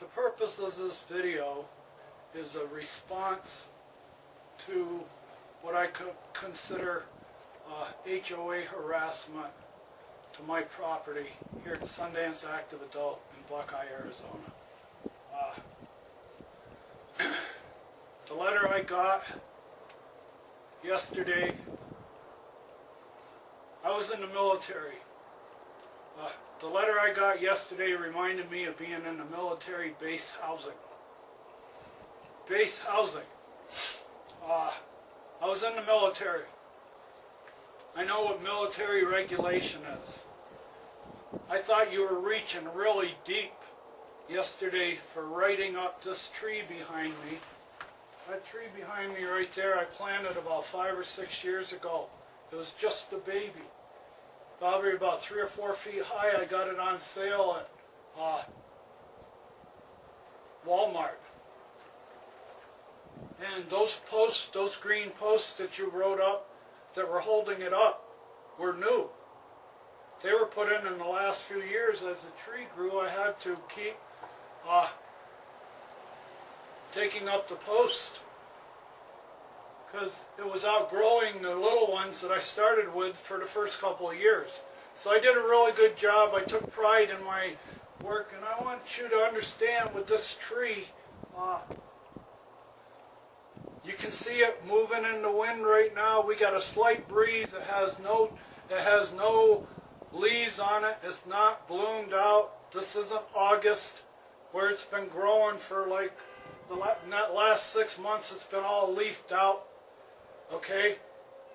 The purpose of this video is a response to what I could consider HOA harassment to my property here at Sundance Active Adult in Buckeye, Arizona. The letter I got yesterday, I was in the military. The letter I got yesterday reminded me of being in the military base housing. Base housing. I was in the military. I know what military regulation is. I thought you were reaching really deep yesterday for writing up this tree behind me. That tree behind me right there I planted about 5 or 6 years ago. It was just a baby. Probably about 3 or 4 feet high. I got it on sale at Walmart. And those posts, those green posts that you wrote up that were holding it up were new. They were put in the last few years. As the tree grew, I had to keep taking up the post because it was outgrowing the little ones that I started with for the first couple of years. So I did a really good job. I took pride in my work, and I want you to understand with this tree, you can see it moving in the wind right now. We got a slight breeze. It has no leaves on it. It's not bloomed out. This isn't August where it's been growing for like the last 6 months. It's been all leafed out. Okay?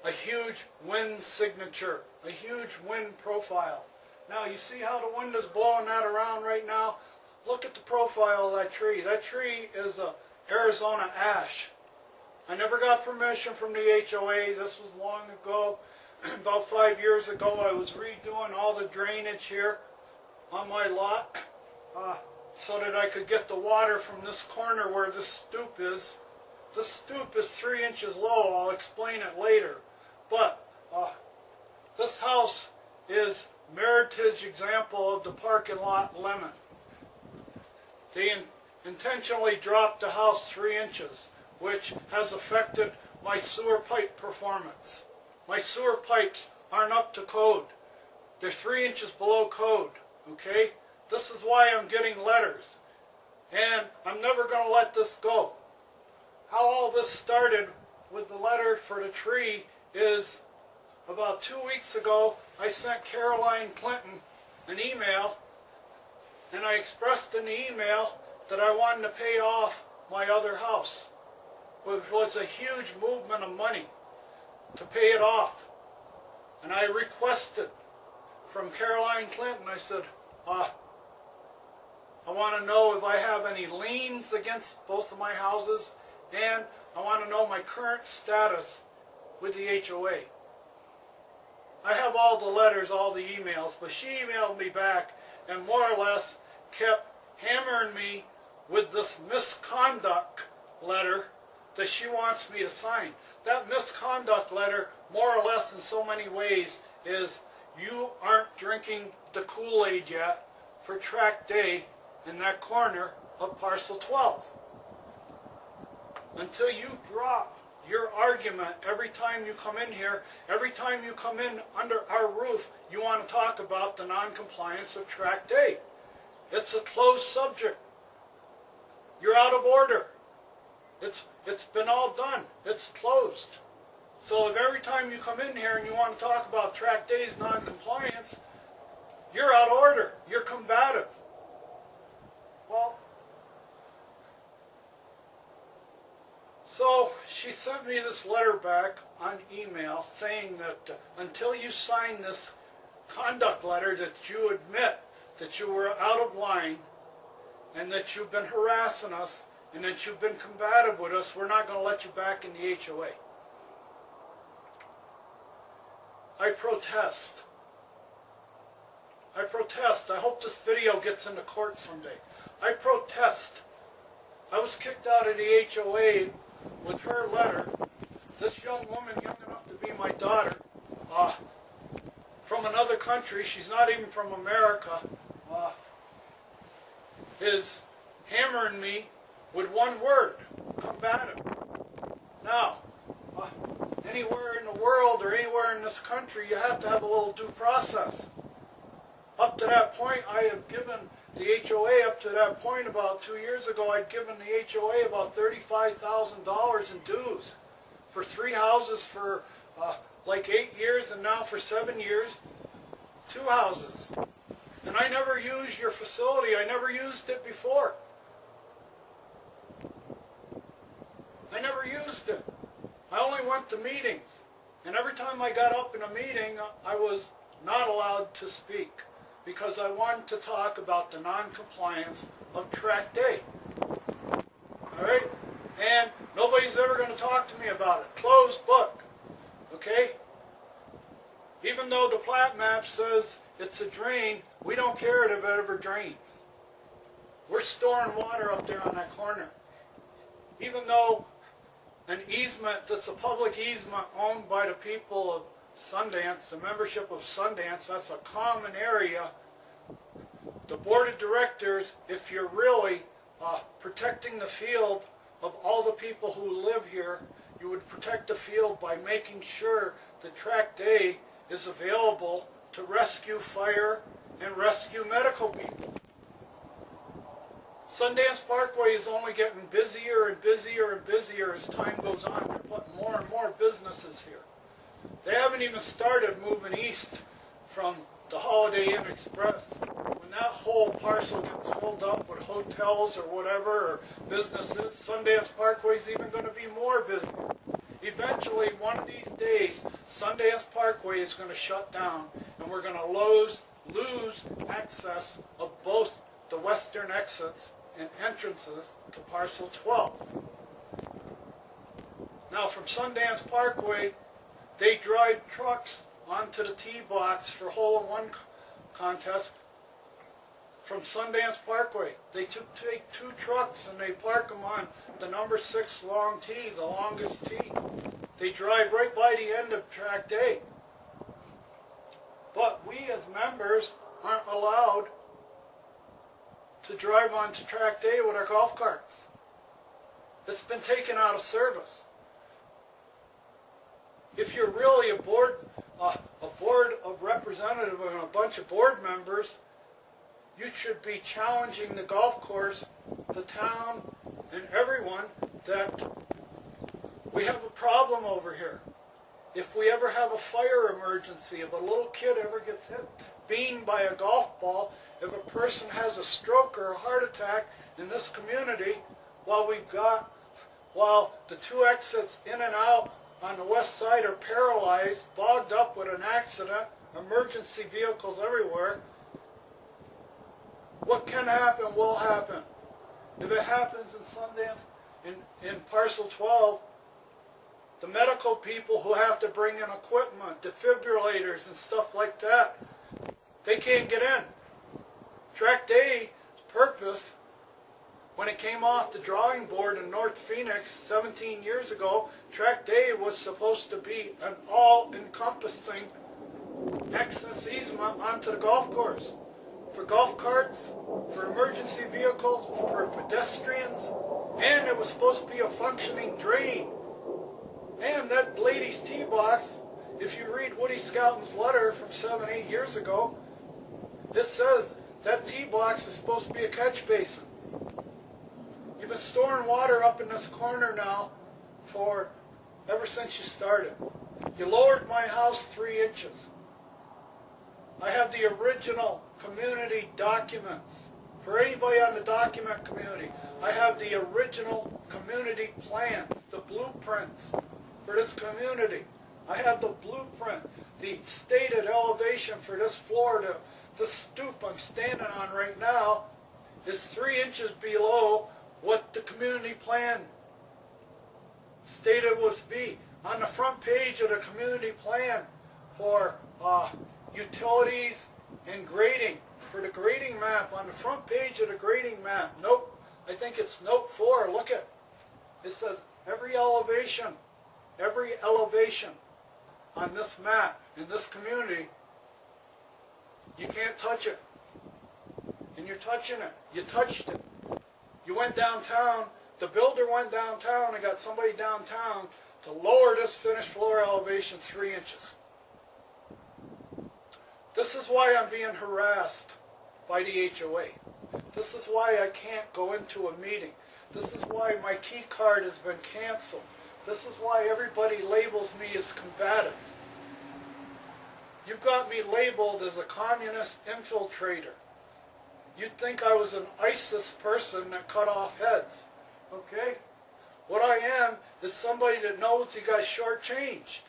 A huge wind signature. A huge wind profile. Now you see how the wind is blowing that around right now? Look at the profile of that tree. That tree is a Arizona ash. I never got permission from the HOA. This was long ago. About 5 years ago, I was redoing all the drainage here on my lot so that I could get the water from this corner where this stoop is. This stoop is 3 inches low. I'll explain it later. But this house is Meritage example of the parking lot lemon. They intentionally dropped the house 3 inches, which has affected my sewer pipe performance. My sewer pipes aren't up to code. They're 3 inches below code, okay? This is why I'm getting letters. And I'm never going to let this go. How all this started with the letter for the tree is about 2 weeks ago, I sent Caroline Clinton an email, and I expressed in the email that I wanted to pay off my other house, which was a huge movement of money to pay it off. And I requested from Caroline Clinton, I said, I want to know if I have any liens against both of my houses, and I want to know my current status with the HOA. I have all the letters, all the emails, but she emailed me back and more or less kept hammering me with this misconduct letter that she wants me to sign. That misconduct letter, more or less in so many ways, is you aren't drinking the Kool-Aid yet for track day in that corner of parcel 12. Until you drop your argument every time you come in here, every time you come in under our roof, you want to talk about the non-compliance of track day. It's a closed subject. You're out of order. It's been all done. It's closed. So if every time you come in here and you want to talk about track day's non-compliance, you're out of order. You're combative. Well, so she sent me this letter back on email saying that until you sign this conduct letter that you admit that you were out of line and that you've been harassing us and that you've been combative with us, we're not going to let you back in the HOA. I protest. I protest. I hope this video gets into court someday. I protest. I was kicked out of the HOA with her letter. This young woman, young enough to be my daughter, from another country, she's not even from America, is hammering me with one word, combative. Now, anywhere in the world or anywhere in this country, you have to have a little due process. Up to that point, I have given the HOA, up to that point about 2 years ago, I'd given the HOA about $35,000 in dues for 3 houses for like 8 years, and now for 7 years, 2 houses. And I never used your facility. I never used it before. I never used it. I only went to meetings. And every time I got up in a meeting, I was not allowed to speak because I wanted to talk about the non-compliance of Tract A. All right? And nobody's ever going to talk to me about it. Closed book. Okay? Even though the plat map says it's a drain, we don't care if it ever drains. We're storing water up there on that corner. Even though an easement that's a public easement owned by the people of Sundance, the membership of Sundance, that's a common area. The board of directors, if you're really protecting the field of all the people who live here, you would protect the field by making sure that Tract A is available to rescue fire and rescue medical people. Sundance Parkway is only getting busier and busier and busier as time goes on. They're putting more and more businesses here. They haven't even started moving east from the Holiday Inn Express. When that whole parcel gets filled up with hotels or whatever, or businesses, Sundance Parkway is even going to be more busy. Eventually, one of these days, Sundance Parkway is going to shut down, and we're going to lose access of both the western exits and entrances to Parcel 12. Now, from Sundance Parkway, they drive trucks onto the tee box for hole-in-one contest from Sundance Parkway. They take 2 trucks and they park them on the number 6 long tee, the longest tee. They drive right by the end of Tract A. But we as members aren't allowed to drive onto Tract A with our golf carts. It's been taken out of service. If you're really a board of representatives and a bunch of board members, you should be challenging the golf course, the town, and everyone that we have a problem over here. If we ever have a fire emergency, if a little kid ever gets hit, beamed by a golf ball, if a person has a stroke or a heart attack in this community, while the 2 exits in and out on the west side are paralyzed, bogged up with an accident, emergency vehicles everywhere, what can happen will happen. If it happens in Sundance, in Parcel 12, the medical people who have to bring in equipment, defibrillators and stuff like that, they can't get in. Tract A's purpose, when it came off the drawing board in North Phoenix 17 years ago, Tract A was supposed to be an all-encompassing access easement onto the golf course. For golf carts, for emergency vehicles, for pedestrians, and it was supposed to be a functioning drain. And that lady's tee box, if you read Woody Scout's letter from 7-8 years ago, this says that tee box is supposed to be a catch basin. You've been storing water up in this corner now ever since you started. You lowered my house 3 inches. I have the original community documents. For anybody on the document community, I have the original community plans, the blueprints for this community. I have the blueprint, the stated elevation for this floor. The stoop I'm standing on right now is 3 inches below what the community plan stated was to be. On the front page of the community plan for utilities and grading, for the grading map, on the front page of the grading map, I think it's note 4, look at it says every elevation on this map in this community, you can't touch it. And you're touching it. You touched it. You went downtown, the builder went downtown and got somebody downtown to lower this finished floor elevation 3 inches. This is why I'm being harassed by the HOA. This is why I can't go into a meeting. This is why my key card has been canceled. This is why everybody labels me as combative. You've got me labeled as a communist infiltrator. You'd think I was an ISIS person that cut off heads. Okay? What I am is somebody that knows he got shortchanged.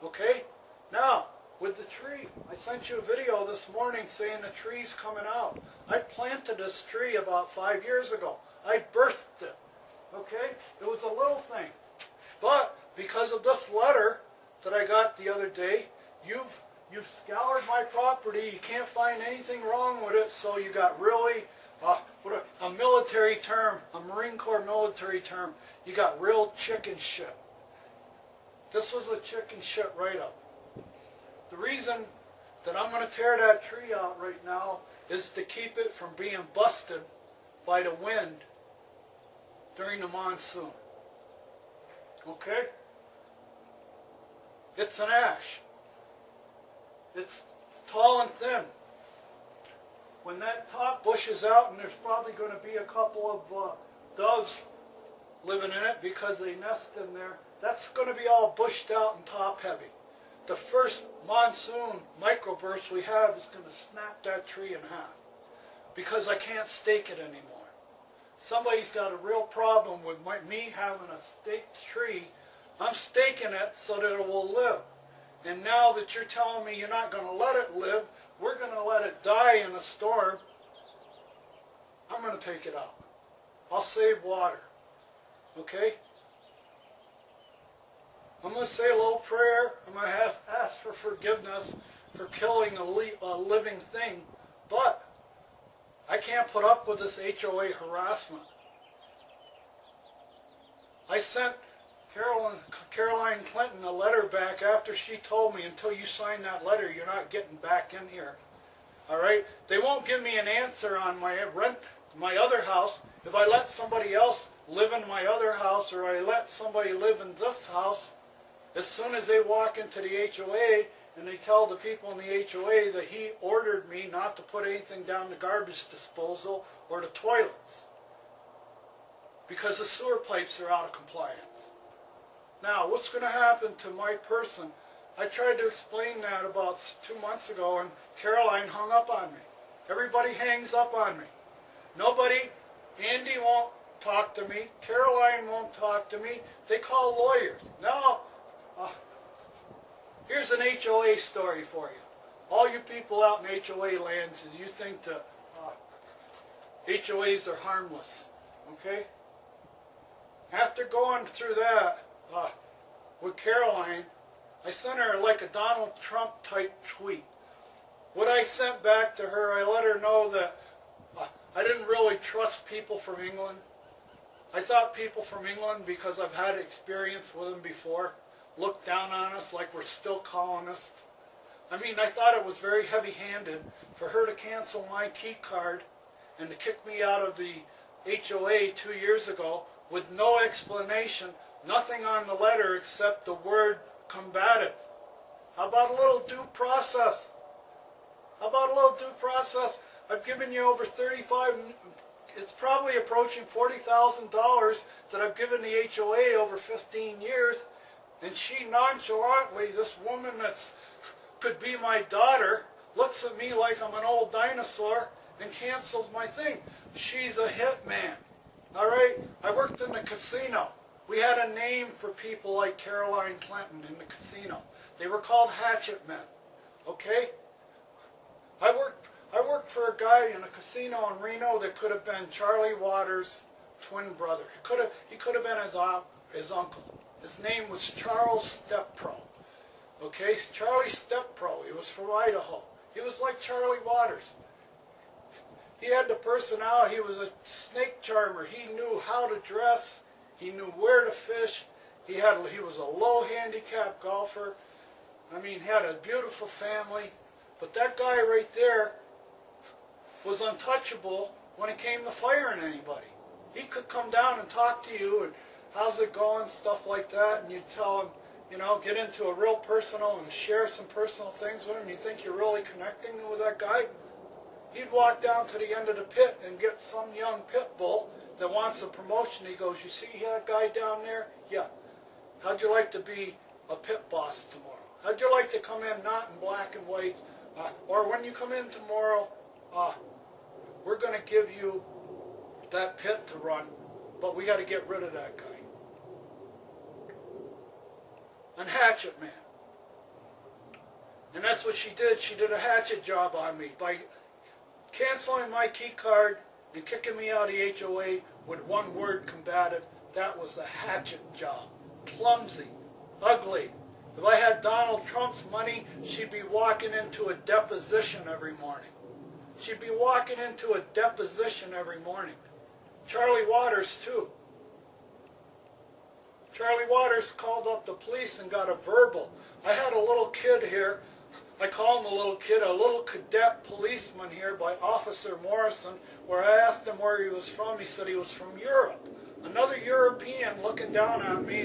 Okay? Now, with the tree, I sent you a video this morning saying the tree's coming out. I planted this tree about 5 years ago. I birthed it. Okay? It was a little thing. But because of this letter that I got the other day, you've scoured my property. You can't find anything wrong with it, so you got really, a military term, a Marine Corps military term, you got real chicken shit. This was a chicken shit write-up. The reason that I'm going to tear that tree out right now is to keep it from being busted by the wind during the monsoon. Okay? It's an ash. It's tall and thin. When that top bushes out, and there's probably going to be a couple of doves living in it because they nest in there, that's going to be all bushed out and top heavy. The first monsoon microburst we have is going to snap that tree in half because I can't stake it anymore. Somebody's got a real problem with me having a staked tree. I'm staking it so that it will live. And now that you're telling me you're not going to let it live, we're going to let it die in a storm, I'm going to take it out. I'll save water. Okay? I'm going to say a little prayer. I'm going to ask for forgiveness for killing a living thing. But I can't put up with this HOA harassment. I sent Caroline Clinton a letter back after she told me, until you sign that letter, you're not getting back in here. All right? They won't give me an answer on my rent, my other house. If I let somebody else live in my other house, or I let somebody live in this house, as soon as they walk into the HOA and they tell the people in the HOA that he ordered me not to put anything down the garbage disposal or the toilets because the sewer pipes are out of compliance. Now, what's going to happen to my person? I tried to explain that about 2 months ago, and Caroline hung up on me. Everybody hangs up on me. Nobody, Andy won't talk to me. Caroline won't talk to me. They call lawyers. Now, here's an HOA story for you. All you people out in HOA land, you think that HOAs are harmless. Okay? After going through that, with Caroline, I sent her like a Donald Trump type tweet. What I sent back to her, I let her know that I didn't really trust people from England. I thought people from England, because I've had experience with them before, looked down on us like we're still colonists. I mean, I thought it was very heavy-handed for her to cancel my key card and to kick me out of the HOA 2 years ago with no explanation. Nothing on the letter except the word combative. How about a little due process? How about a little due process? I've given you over it's probably approaching $40,000 that I've given the HOA over 15 years, and she nonchalantly, this woman that could be my daughter, looks at me like I'm an old dinosaur and cancels my thing. She's a hitman. All right? I worked in the casino. We had a name for people like Caroline Clinton in the casino. They were called hatchet men. Okay? I worked for a guy in a casino in Reno that could have been Charlie Waters' twin brother. He could have been his uncle. His name was Charles Steppro. Okay? Charlie Steppro. He was from Idaho. He was like Charlie Waters. He had the personality. He was a snake charmer. He knew how to dress. He knew where to fish. He was a low handicap golfer. I mean, he had a beautiful family. But that guy right there was untouchable when it came to firing anybody. He could come down and talk to you and how's it going, stuff like that, and you tell him, you know, get into a real personal and share some personal things with him. You think you're really connecting with that guy? He'd walk down to the end of the pit and get some young pit bull that wants a promotion. He goes, you see that guy down there? Yeah. How'd you like to be a pit boss tomorrow? How'd you like to come in not in black and white? Or when you come in tomorrow, we're going to give you that pit to run, but we got to get rid of that guy. And hatchet man. And that's what she did. She did a hatchet job on me by canceling my key card and kicking me out of the HOA with one word, combative. That was a hatchet job. Clumsy. Ugly. If I had Donald Trump's money, she'd be walking into a deposition every morning. She'd be walking into a deposition every morning. Charlie Waters, too. Charlie Waters called up the police and got a verbal. I had a little kid here. I call him a little kid, a little cadet policeman here by Officer Morrison, where I asked him where he was from. He said he was from Europe. Another European looking down on me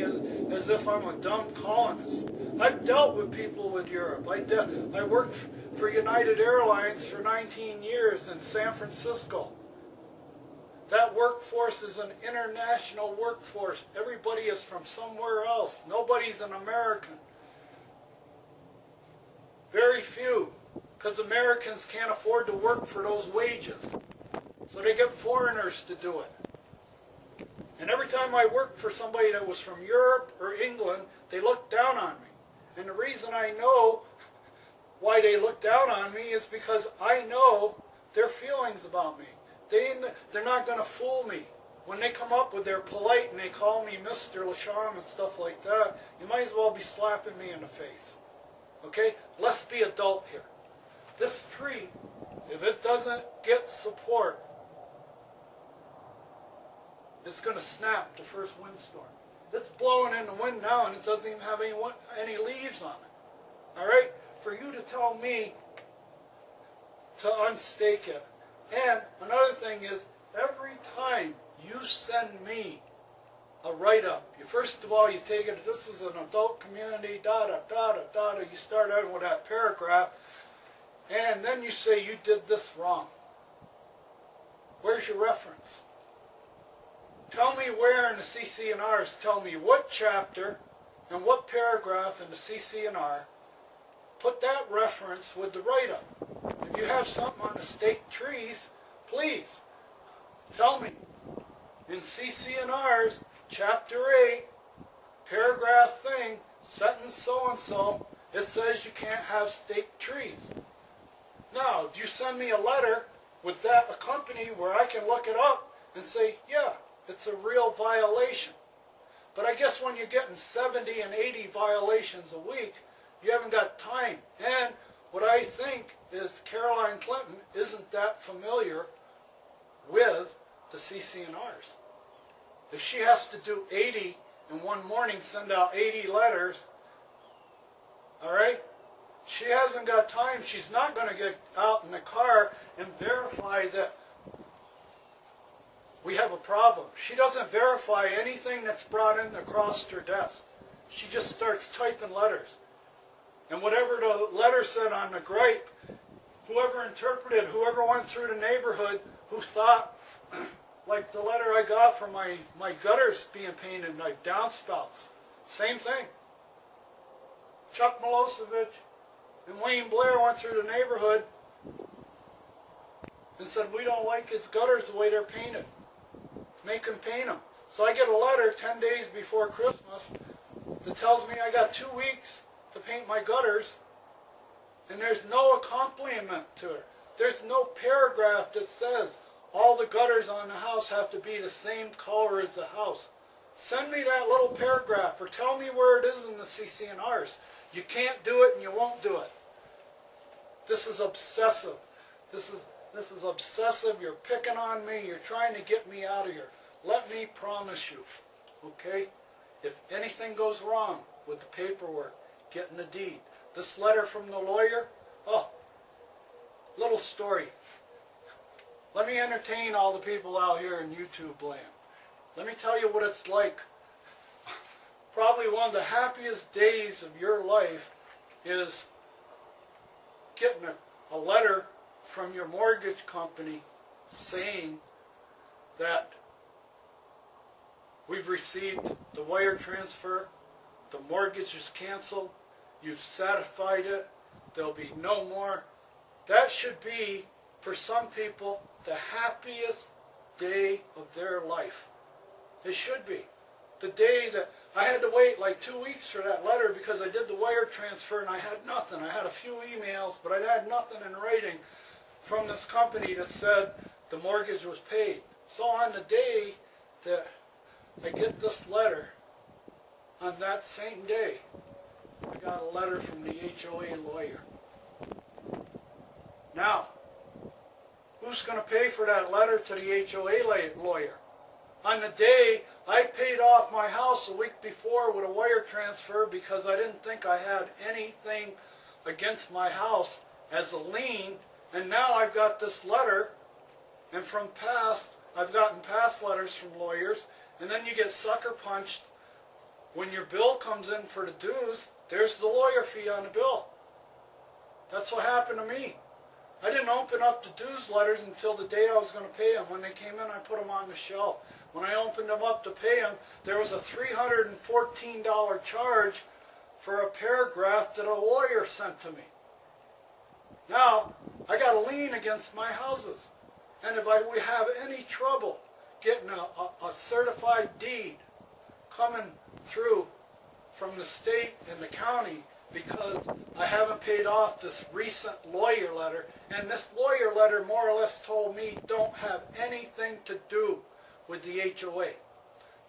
as if I'm a dumb colonist. I've dealt with people with Europe. I worked for United Airlines for 19 years in San Francisco. That workforce is an international workforce. Everybody is from somewhere else. Nobody's an American. Very few, because Americans can't afford to work for those wages. So they get foreigners to do it. And every time I worked for somebody that was from Europe or England, they looked down on me. And the reason I know why they look down on me is because I know their feelings about me. They're not going to fool me. When they come up with their polite and they call me Mr. Lasham and stuff like that, you might as well be slapping me in the face. Okay? Let's be adult here. This tree, if it doesn't get support, it's going to snap the first windstorm. It's blowing in the wind now and it doesn't even have any leaves on it. All right? For you to tell me to unstake it. And another thing is, every time you send me a write-up, first of all, you take it, this is an adult community, da-da-da-da-da-da, you start out with that paragraph, and then you say you did this wrong. Where's your reference? Tell me where in the CC&Rs, tell me what chapter and what paragraph in the CC&R, put that reference with the write-up. If you have something on the staked trees, please tell me. In CC&Rs, chapter 8, paragraph thing, sentence so-and-so, it says you can't have staked trees. Now, do you send me a letter with that accompany where I can look it up and say, yeah, it's a real violation. But I guess when you're getting 70 and 80 violations a week, you haven't got time. And what I think is Caroline Clinton isn't that familiar with the CC&Rs. If she has to do 80 in one morning, send out 80 letters, all right, she hasn't got time. She's not going to get out in the car and verify that we have a problem. She doesn't verify anything that's brought in across her desk. She just starts typing letters. And whatever the letter said on the gripe, whoever interpreted, whoever went through the neighborhood who thought, like the letter I got from my gutters being painted, like downspouts, same thing. Chuck Milosevic and Wayne Blair went through the neighborhood and said, we don't like his gutters the way they're painted. Make him paint them. So I get a letter 10 days before Christmas that tells me I got 2 weeks to paint my gutters, and there's no accompaniment to it. There's no paragraph that says all the gutters on the house have to be the same color as the house. Send me that little paragraph or tell me where it is in the CC&Rs. You can't do it and you won't do it. This is obsessive. This is obsessive. You're picking on me. You're trying to get me out of here. Let me promise you, okay, if anything goes wrong with the paperwork, getting the deed, this letter from the lawyer, oh, little story. Let me entertain all the people out here in YouTube land. Let me tell you what it's like. Probably one of the happiest days of your life is getting a letter from your mortgage company saying that we've received the wire transfer, the mortgage is canceled, you've satisfied it, there'll be no more. That should be, for some people, the happiest day of their life. It should be. The day that I had to wait like 2 weeks for that letter because I did the wire transfer and I had nothing. I had a few emails, but I had nothing in writing from this company that said the mortgage was paid. So on the day that I get this letter, on that same day, I got a letter from the HOA lawyer. Now, who's going to pay for that letter to the HOA lawyer? On the day I paid off my house a week before with a wire transfer because I didn't think I had anything against my house as a lien, and now I've got this letter, and from past, I've gotten past letters from lawyers, and then you get sucker punched when your bill comes in for the dues. There's the lawyer fee on the bill. That's what happened to me. I didn't open up the dues letters until the day I was going to pay them. When they came in, I put them on the shelf. When I opened them up to pay them, there was a $314 charge for a paragraph that a lawyer sent to me. Now, I got a lien against my houses. And if we have any trouble getting a certified deed coming through from the state and the county because I haven't paid off this recent lawyer letter, and this lawyer letter more or less told me don't have anything to do with the HOA.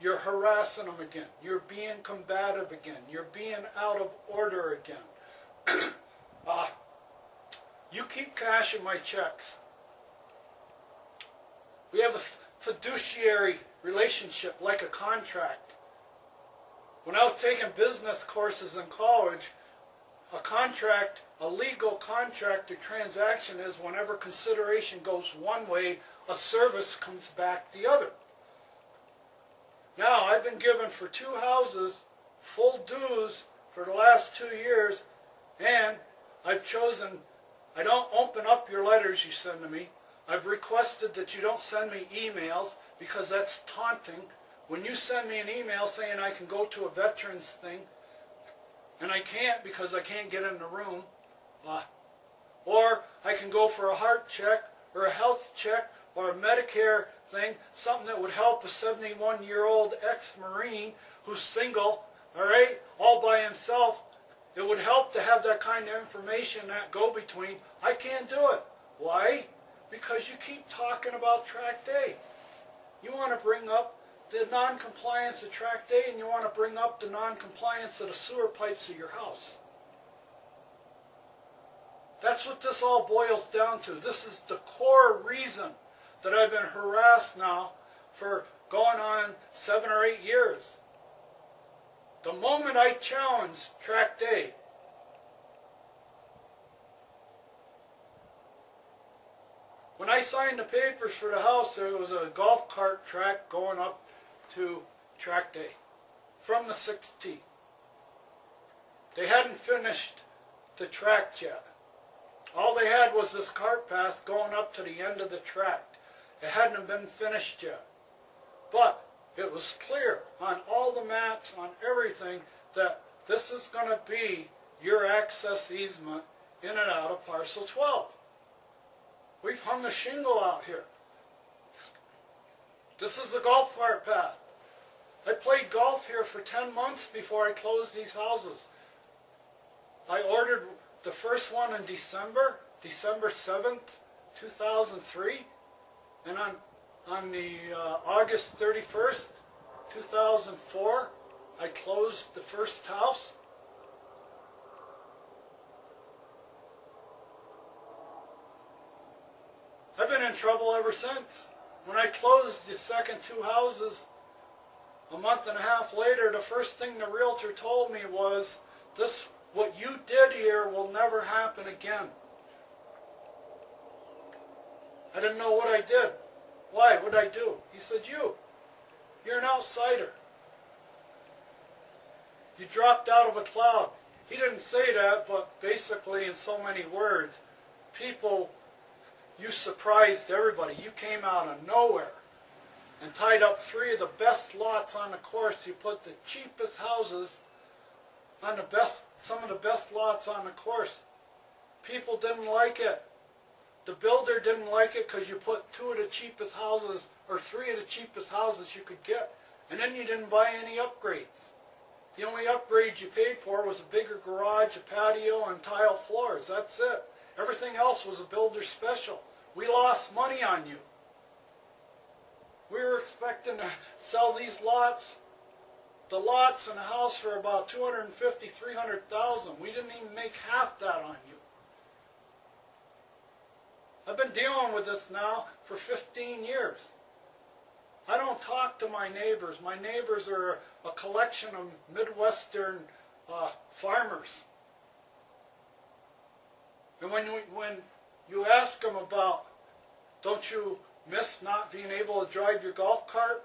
You're harassing them again. You're being combative again. You're being out of order again. You keep cashing my checks. We have a fiduciary relationship like a contract. When I was taking business courses in college, a contract, a legal contract or transaction is whenever consideration goes one way, a service comes back the other. Now, I've been given for 2 houses full dues for the last 2 years, and I've chosen, I don't open up your letters you send to me. I've requested that you don't send me emails because that's taunting. When you send me an email saying I can go to a veterans thing, and I can't because I can't get in the room, or I can go for a heart check or a health check or a Medicare thing, something that would help a 71-year-old ex-Marine who's single, all right, all by himself. It would help to have that kind of information, that go-between. I can't do it. Why? Because you keep talking about Tract A. You want to bring up the non-compliance of Tract A, and you want to bring up the non-compliance of the sewer pipes of your house. That's what this all boils down to. This is the core reason that I've been harassed now for going on 7 or 8 years. The moment I challenged Tract A, when I signed the papers for the house, there was a golf cart track going up to Tract A from the 6th tee. They hadn't finished the tract yet. All they had was this cart path going up to the end of the tract. It hadn't been finished yet. But it was clear on all the maps, on everything, that this is going to be your access easement in and out of Parcel 12. We've hung a shingle out here. This is the golf cart path. I played golf here for 10 months before I closed these houses. I ordered the first one in December 7th, 2003, and on the August 31st, 2004, I closed the first house. I've been in trouble ever since. When I closed the second 2 houses, a month and a half later, the first thing the realtor told me was, what you did here will never happen again. I didn't know what I did. Why? What did I do? He said, you're an outsider. You dropped out of a cloud. He didn't say that, but basically in so many words, people, you surprised everybody. You came out of nowhere and tied up 3 of the best lots on the course. You put the cheapest houses on some of the best lots on the course. People didn't like it. The builder didn't like it because you put 2 of the cheapest houses, or 3 of the cheapest houses you could get, and then you didn't buy any upgrades. The only upgrade you paid for was a bigger garage, a patio, and tile floors. That's it. Everything else was a builder special. We lost money on you. We were expecting to sell these lots, the lots and the house, for about $250,000, $300,000. We didn't even make half that on you. I've been dealing with this now for 15 years. I don't talk to my neighbors. My neighbors are a collection of Midwestern farmers. And when you ask them about, don't you miss not being able to drive your golf cart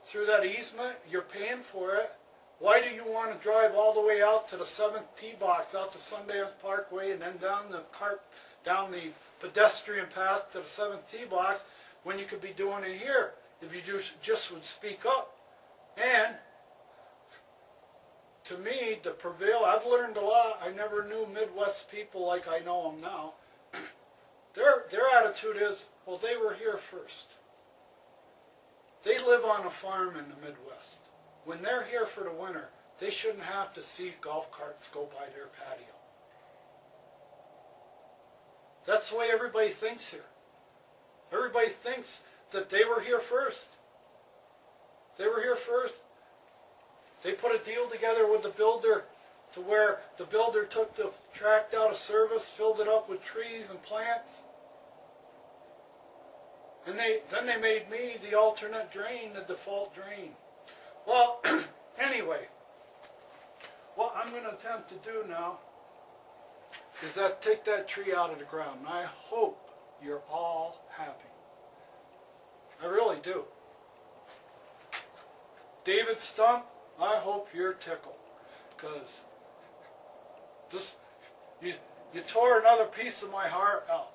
through that easement? You're paying for it. Why do you want to drive all the way out to the 7th tee box, out to Sundance Parkway, and then down the pedestrian path to the 7th tee box, when you could be doing it here if you just would speak up? And to me, I've learned a lot. I never knew Midwest people like I know them now. Their attitude is, well, they were here first. They live on a farm in the Midwest. When they're here for the winter, they shouldn't have to see golf carts go by their patio. That's the way everybody thinks here. Everybody thinks that they were here first. They were here first. They put a deal together with the builder to where the builder took the tract out of service, filled it up with trees and plants. And then they made me the alternate drain, the default drain. Well, anyway, what I'm going to attempt to do now is that take that tree out of the ground. And I hope you're all happy. I really do. David Stump, I hope you're tickled, because you tore another piece of my heart out.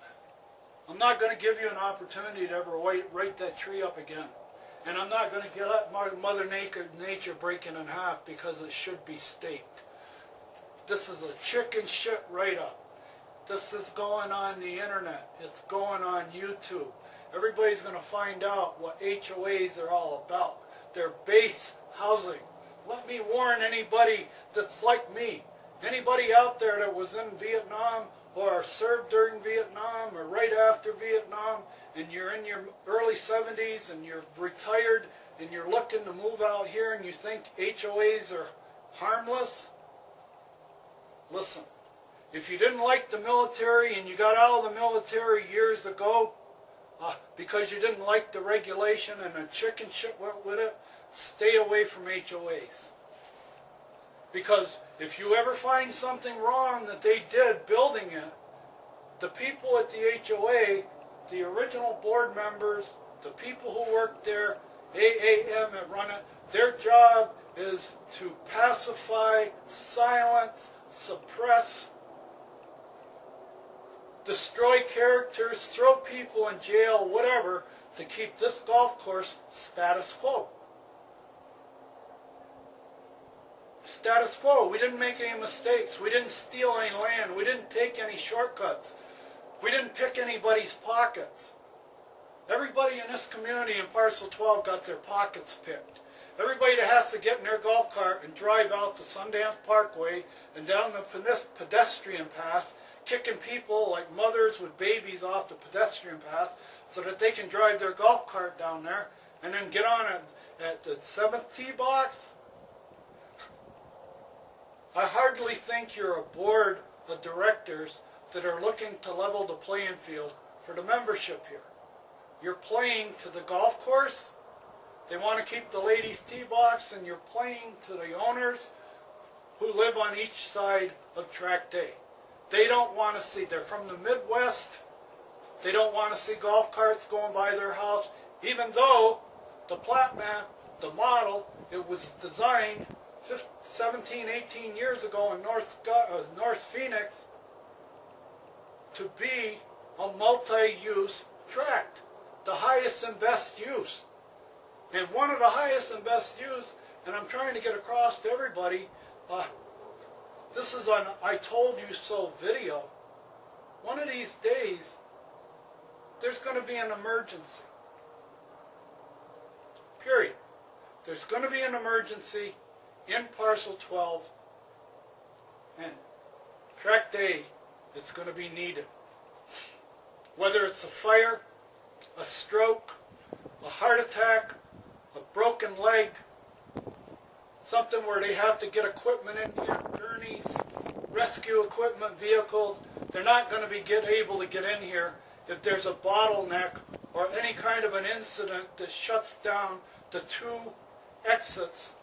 I'm not going to give you an opportunity to ever write that tree up again. And I'm not going to let Mother Nature break it in half, because it should be staked. This is a chicken shit write-up. This is going on the internet. It's going on YouTube. Everybody's going to find out what HOAs are all about. They're base housing. Let me warn anybody that's like me. Anybody out there that was in Vietnam or served during Vietnam or right after Vietnam, and you're in your early 70s and you're retired and you're looking to move out here and you think HOAs are harmless, listen. If you didn't like the military and you got out of the military years ago because you didn't like the regulation and the chicken shit went with it, stay away from HOAs. Because if you ever find something wrong that they did building it, the people at the HOA, the original board members, the people who worked there, AAM that run it, their job is to pacify, silence, suppress, destroy characters, throw people in jail, whatever, to keep this golf course status quo. Status quo. We didn't make any mistakes. We didn't steal any land. We didn't take any shortcuts. We didn't pick anybody's pockets. Everybody in this community in Parcel 12 got their pockets picked. Everybody that has to get in their golf cart and drive out to Sundance Parkway and down the pedestrian path, kicking people like mothers with babies off the pedestrian path so that they can drive their golf cart down there and then get on at the 7th tee box. I hardly think you're a board of directors that are looking to level the playing field for the membership here. You're playing to the golf course. They want to keep the ladies' tee box, and you're playing to the owners who live on each side of Track Day. They don't want to see. They're from the Midwest. They don't want to see golf carts going by their house, even though the plat map, the model, it was designed 17, 18 years ago in North Phoenix to be a multi-use tract, the highest and best use. And one of the highest and best use, and I'm trying to get across to everybody, this is an I told you so video. One of these days, there's going to be an emergency. Period. There's going to be an emergency in parcel 12, and tract A, it's going to be needed. Whether it's a fire, a stroke, a heart attack, a broken leg, something where they have to get equipment in here, gurneys, rescue equipment, vehicles, they're not going to be able to get in here if there's a bottleneck or any kind of an incident that shuts down the two exits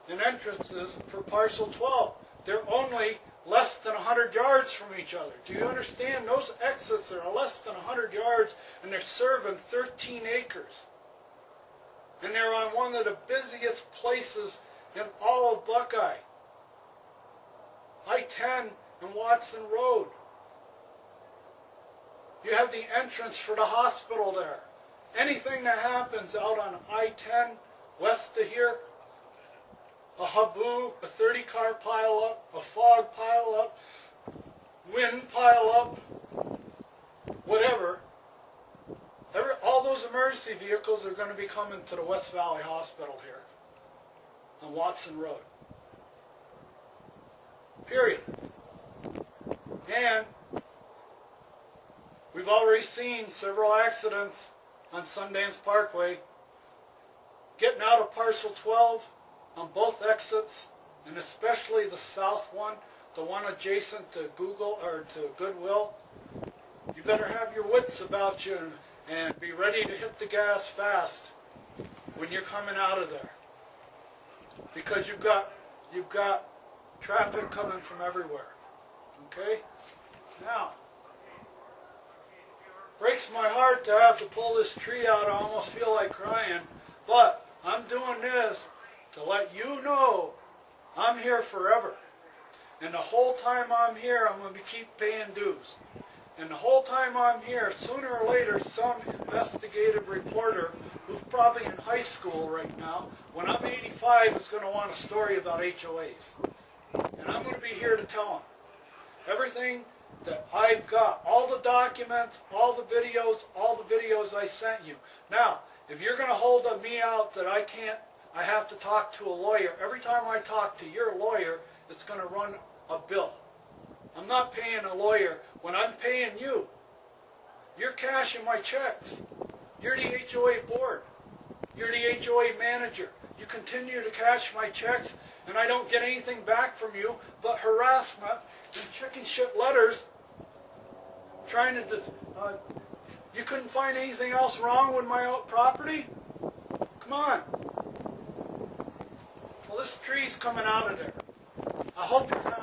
and entrances for parcel 12. They're only less than 100 yards from each other. Do you understand? Those exits are less than 100 yards, and they're serving 13 acres. And they're on one of the busiest places in all of Buckeye. I-10 and Watson Road. You have the entrance for the hospital there. Anything that happens out on I-10 west of here, a haboo, a 30-car pile-up, a fog pile-up, wind pile-up, whatever, all those emergency vehicles are going to be coming to the West Valley Hospital here on Watson Road. Period. And we've already seen several accidents on Sundance Parkway getting out of parcel 12 on both exits, and especially the south one, the one adjacent to Google or to Goodwill. You better have your wits about you and be ready to hit the gas fast when you're coming out of there, because you've got traffic coming from everywhere. Okay? Now, breaks my heart to have to pull this tree out. I almost feel like crying, but I'm doing this to let you know I'm here forever. And the whole time I'm here, I'm going to keep paying dues. And the whole time I'm here, sooner or later, some investigative reporter who's probably in high school right now, when I'm 85, is going to want a story about HOAs. And I'm going to be here to tell them everything that I've got, all the documents, all the videos I sent you. Now, if you're going to hold me out that I have to talk to a lawyer, every time I talk to your lawyer, it's going to run a bill. I'm not paying a lawyer when I'm paying you. You're cashing my checks. You're the HOA board. You're the HOA manager. You continue to cash my checks, and I don't get anything back from you but harassment and chicken shit letters trying to... you couldn't find anything else wrong with my property? Come on. Well, this tree's coming out of there. I hope you're happy.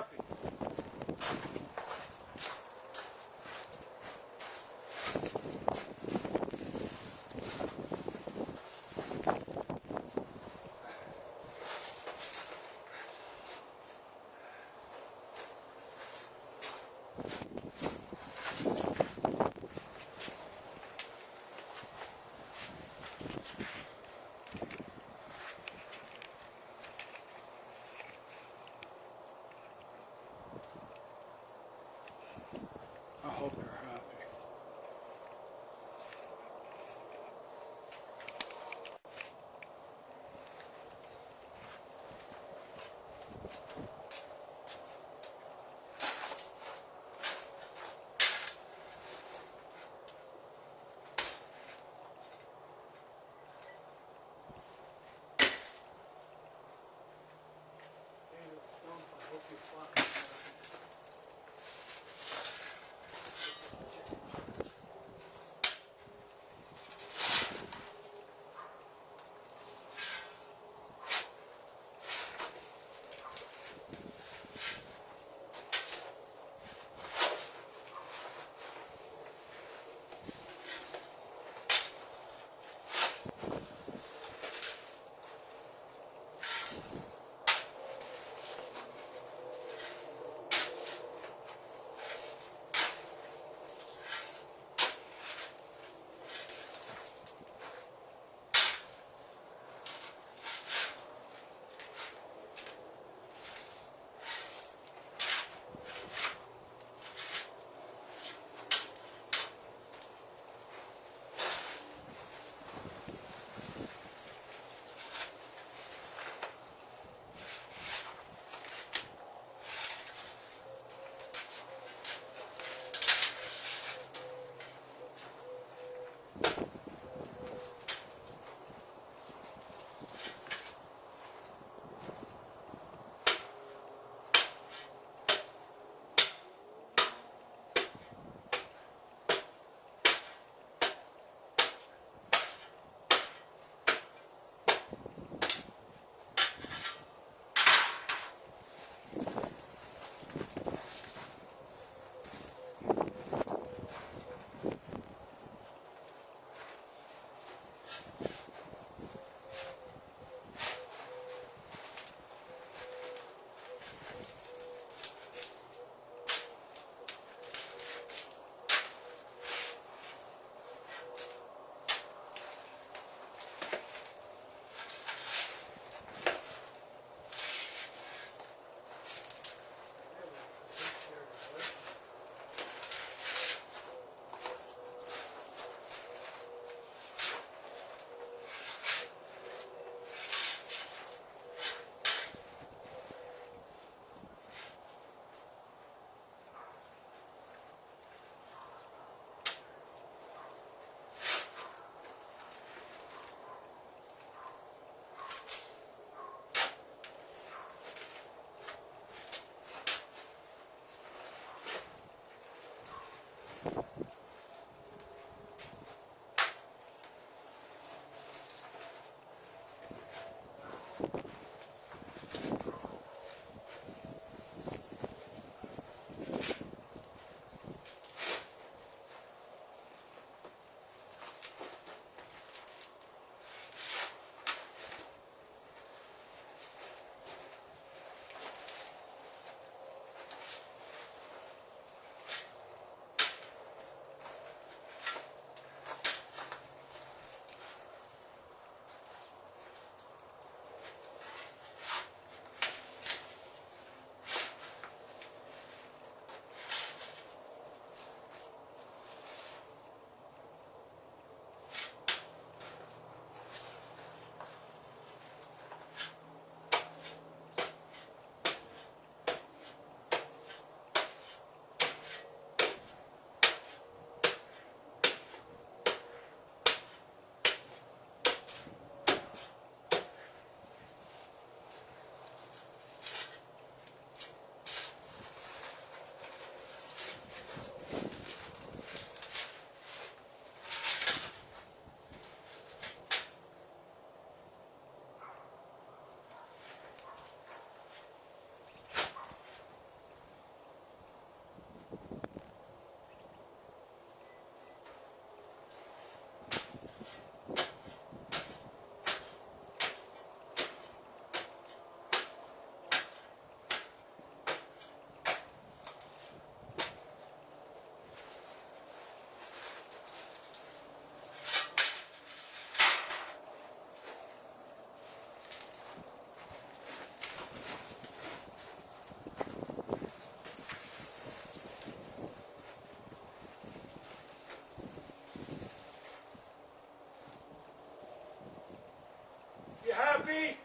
You happy?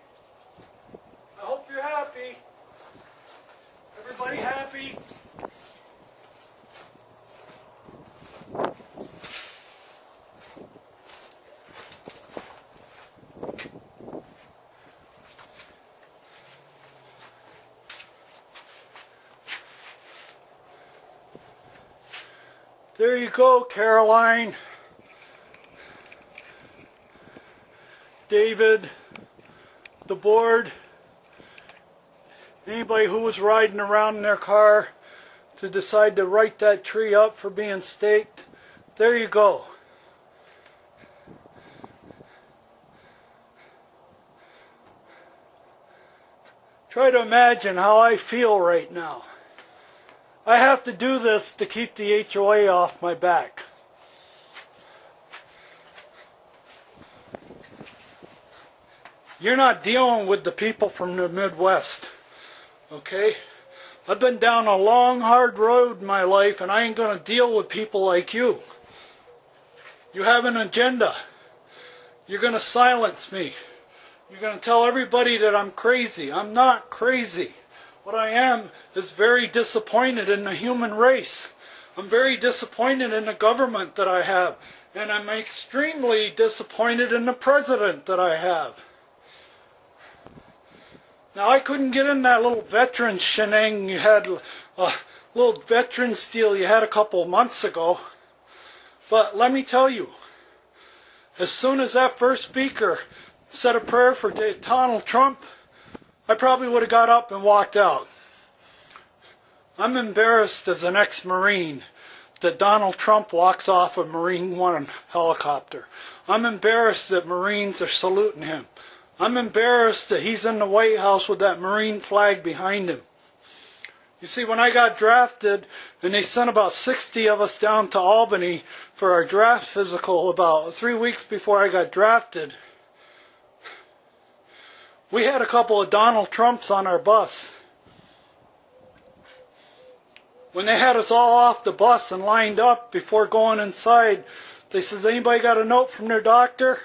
I hope you're happy. Everybody happy? There you go, Caroline, David, the board, anybody who was riding around in their car to decide to write that tree up for being staked. There you go. Try to imagine how I feel right now. I have to do this to keep the HOA off my back. You're not dealing with the people from the Midwest, okay? I've been down a long, hard road in my life, and I ain't going to deal with people like you. You have an agenda. You're going to silence me. You're going to tell everybody that I'm crazy. I'm not crazy. What I am is very disappointed in the human race. I'm very disappointed in the government that I have. And I'm extremely disappointed in the president that I have. Now, I couldn't get in that little veteran shenang you had, little veterans deal you had a couple of months ago. But let me tell you, as soon as that first speaker said a prayer for Donald Trump, I probably would have got up and walked out. I'm embarrassed as an ex-Marine that Donald Trump walks off a Marine One helicopter. I'm embarrassed that Marines are saluting him. I'm embarrassed that he's in the White House with that Marine flag behind him. You see, when I got drafted, and they sent about 60 of us down to Albany for our draft physical about 3 weeks before I got drafted, we had a couple of Donald Trumps on our bus. When they had us all off the bus and lined up before going inside, they says, anybody got a note from their doctor?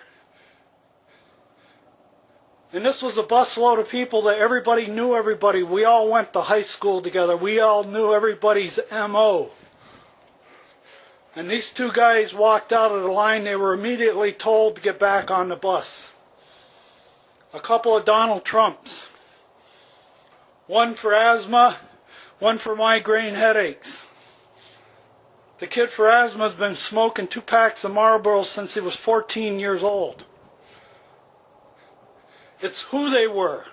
And this was a busload of people that everybody knew everybody. We all went to high school together. We all knew everybody's M.O. And these two guys walked out of the line. They were immediately told to get back on the bus. A couple of Donald Trumps. One for asthma, one for migraine headaches. The kid for asthma has been smoking 2 packs of Marlboro since he was 14 years old. It's who they were,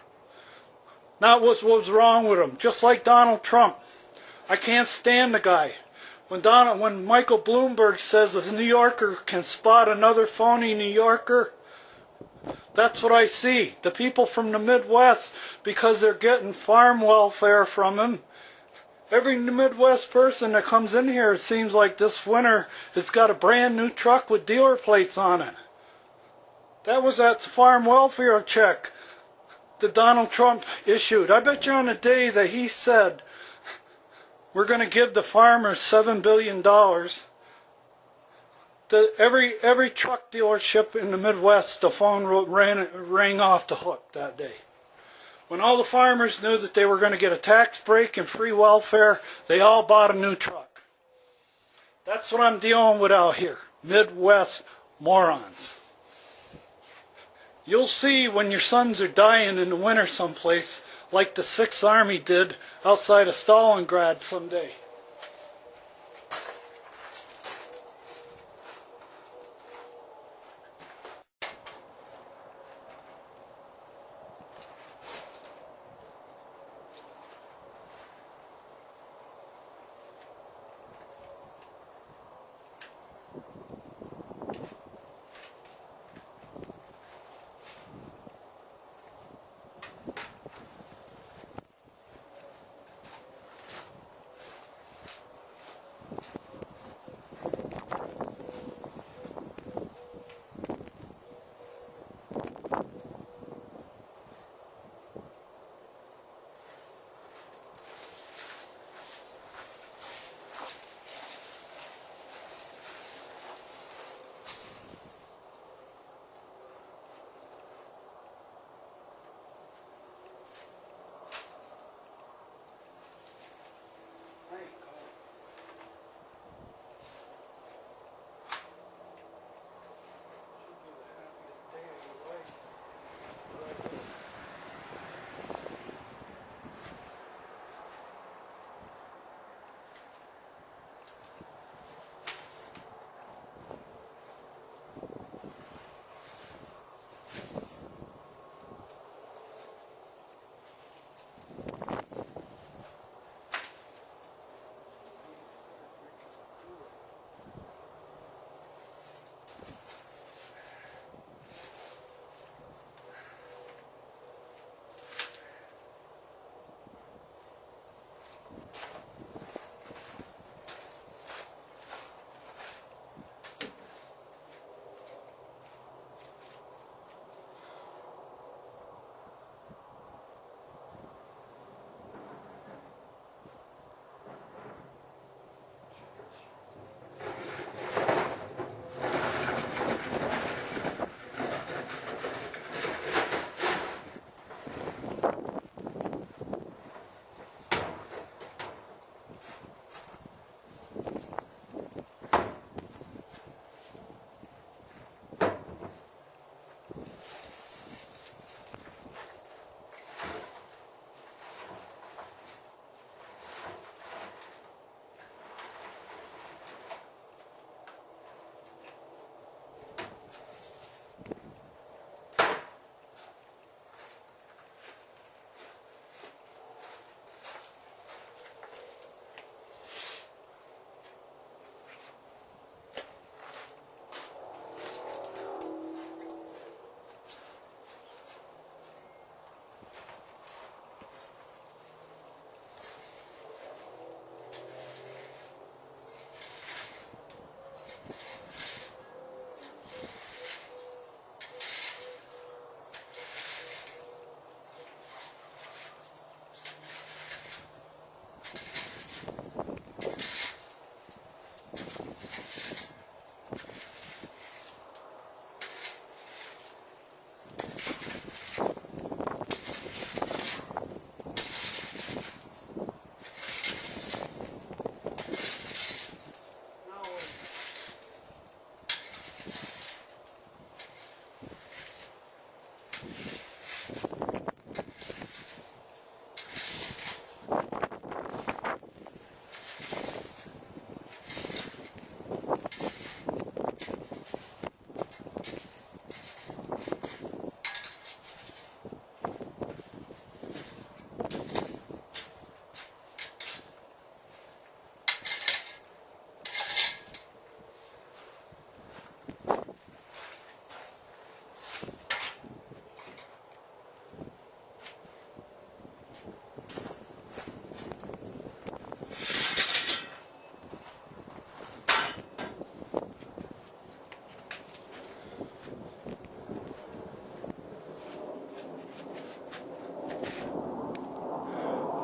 not what was wrong with them. Just like Donald Trump. I can't stand the guy. When Michael Bloomberg says a New Yorker can spot another phony New Yorker, that's what I see. The people from the Midwest, because they're getting farm welfare from him. Every Midwest person that comes in here, it seems like this winter, has got a brand new truck with dealer plates on it. That was that farm welfare check that Donald Trump issued. I bet you on the day that he said, we're going to give the farmers $7 billion, every truck dealership in the Midwest, the phone rang off the hook that day. When all the farmers knew that they were going to get a tax break and free welfare, they all bought a new truck. That's what I'm dealing with out here. Midwest morons. You'll see when your sons are dying in the winter someplace, like the 6th Army did outside of Stalingrad someday.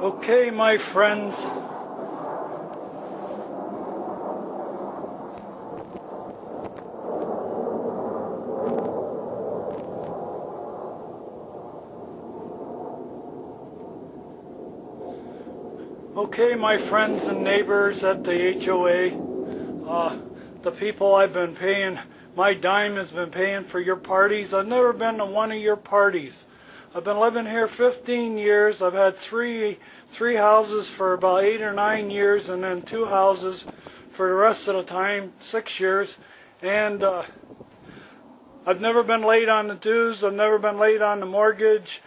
Okay, my friends. Okay, my friends and neighbors at the HOA, the people I've been paying, my dime has been paying for your parties. I've never been to one of your parties. I've been living here 15 years. I've had three houses for about 8 or 9 years, and then 2 houses for the rest of the time, 6 years. And I've never been late on the dues. I've never been late on the mortgage.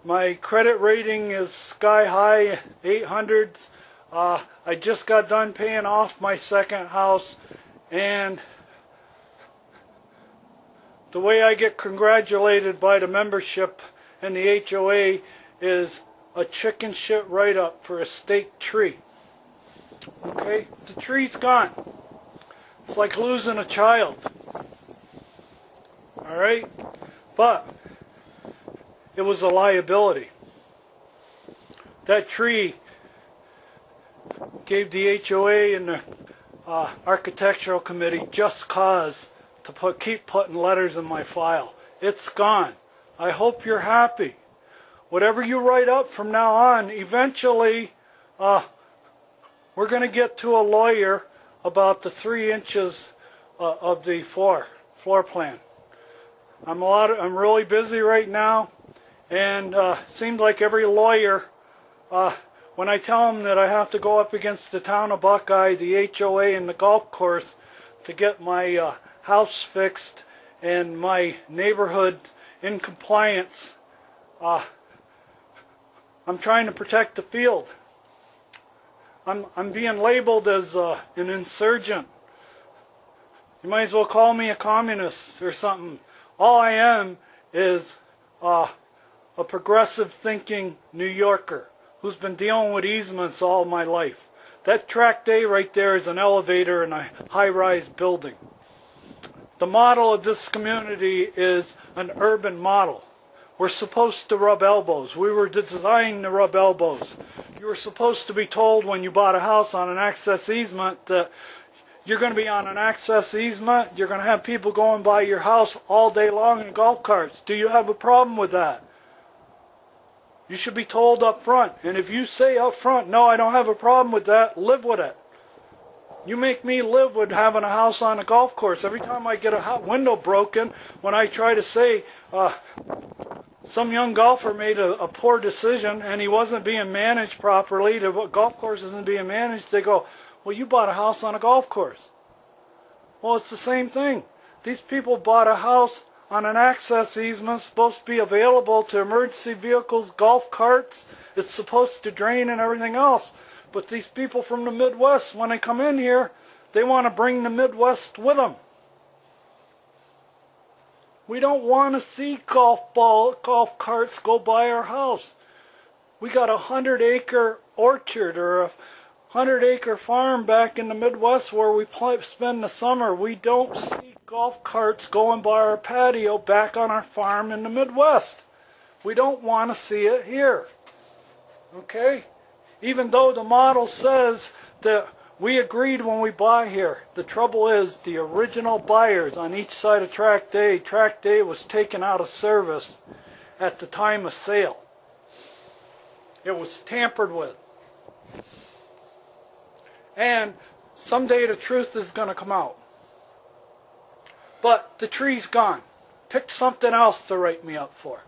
My credit rating is sky high, 800s. I just got done paying off my second house, and the way I get congratulated by the membership in the HOA is a chicken shit write-up for a state tree. Okay? The tree's gone. It's like losing a child. Alright? But it was a liability. That tree gave the HOA and the architectural committee just cause to keep putting letters in my file. It's gone. I hope you're happy. Whatever you write up from now on, eventually we're going to get to a lawyer about the 3 inches of the floor plan. I'm really busy right now. And it seems like every lawyer, when I tell them that I have to go up against the town of Buckeye, the HOA, and the golf course to get my house fixed and my neighborhood in compliance, I'm trying to protect the field. I'm being labeled as an insurgent. You might as well call me a communist or something. All I am is a progressive thinking New Yorker who's been dealing with easements all my life. That tract A right there is an elevator in a high-rise building. The model of this community is an urban model. We're supposed to rub elbows. We were designed to rub elbows. You were supposed to be told when you bought a house on an access easement that you're going to be on an access easement. You're going to have people going by your house all day long in golf carts. Do you have a problem with that? You should be told up front. And if you say up front, no, I don't have a problem with that, live with it. You make me live with having a house on a golf course. Every time I get a window broken, when I try to say some young golfer made a poor decision and he wasn't being managed properly, the golf course isn't being managed, they go, well, you bought a house on a golf course. Well, it's the same thing. These people bought a house on an access easement supposed to be available to emergency vehicles, golf carts. It's supposed to drain and everything else. But these people from the Midwest, when they come in here, they want to bring the Midwest with them. We don't want to see golf carts go by our house. We got a 100-acre orchard or a 100-acre farm back in the Midwest where we spend the summer. We don't see golf carts going by our patio back on our farm in the Midwest. We don't want to see it here. Okay? Even though the model says that we agreed when we buy here. The trouble is the original buyers on each side of Tract A was taken out of service at the time of sale. It was tampered with. And someday the truth is going to come out. But the tree's gone. Pick something else to write me up for.